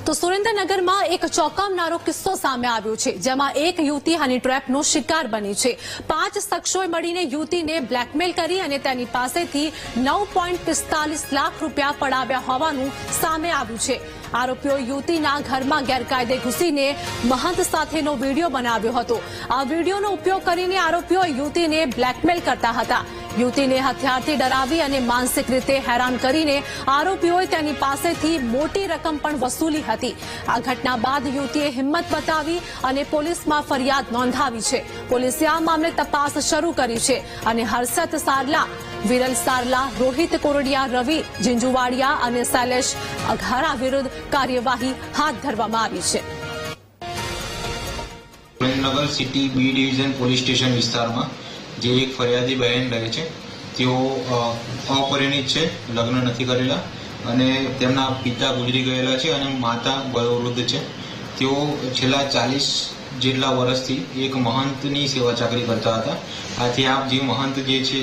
તો સુરેન્દ્રનગરમાં એક ચોંકાવનારો કિસ્સો સામે આવ્યો છે, જેમાં એક યુવતી હની ટ્રેપનો શિકાર બની છે। 5 શખ્સોએ મળીને યુવતીને બ્લેકમેલ કરી અને તેની પાસેથી 9.45 લાખ રૂપિયા પડાવ્યા હોવાનું સામે આવ્યું છે। આરોપીઓ યુવતીના ઘરમાં ગેરકાયદે ઘૂસીને મહંત સાથેનો વિડીયો બનાવ્યો હતો। આ વિડીયોનો ઉપયોગ કરીને આરોપીઓ યુવતીને બ્લેકમેલ કરતા હતા। યુવતીને હથિયારથી ડરાવી અને માનસિક રીતે હેરાન કરીને આરોપીઓએ તેની પાસેથી મોટી રકમ પણ વસૂલી હતી। આ ઘટના બાદ યુવતીએ હિંમત બતાવી અને પોલીસમાં ફરિયાદ નોંધાવી છે। પોલીસે આ મામલે તપાસ શરૂ કરી છે અને હર્ષદ સારલા, વિરલ સારલા, રોહિત કોરડિયા, રવિ ઝીંઝુવાડિયા અને શૈલેષ અઘારા વિરુદ્ધ કાર્યવાહી હાથ ધરવામાં આવી છે। Surendranagar city B division police station વિસ્તારમાં જે એક ફરિયાદી બહેન રહે છે, તેઓ અપરિણીત છે, લગ્ન નથી કરેલા અને તેમના પિતા ગુજરી ગયેલા છે અને માતા વયોવૃદ્ધ છે। તેઓ છેલ્લા 40 જેટલા વર્ષથી એક મહંતની સેવા ચાકરી કરતા હતા। આથી આપ જે મહંત જે છે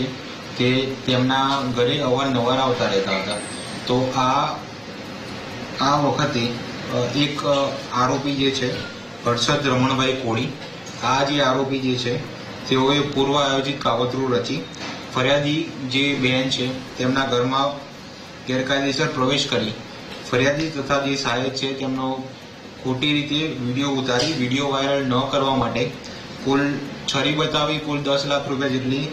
તે તેમના ઘરે અવારનવાર આવતા રહેતા હતા। તો આ વખતે એક આરોપી જે છે હર્ષદ રમણભાઈ કોળી, આ જે આરોપી જે છે તેઓએ પૂર્વ આયોજિત કાવતરું રચી ફરિયાદી જે બહેન છે તેમના ઘરમાં ગેરકાયદેસર પ્રવેશ કરી ફરિયાદી તથા જે સહાયક છે તેમનો ખોટી રીતે વિડીયો ઉતારી વિડીયો વાયરલ ન કરવા માટે કુલ છરી બતાવી કુલ 10 લાખ રૂપિયા જેટલી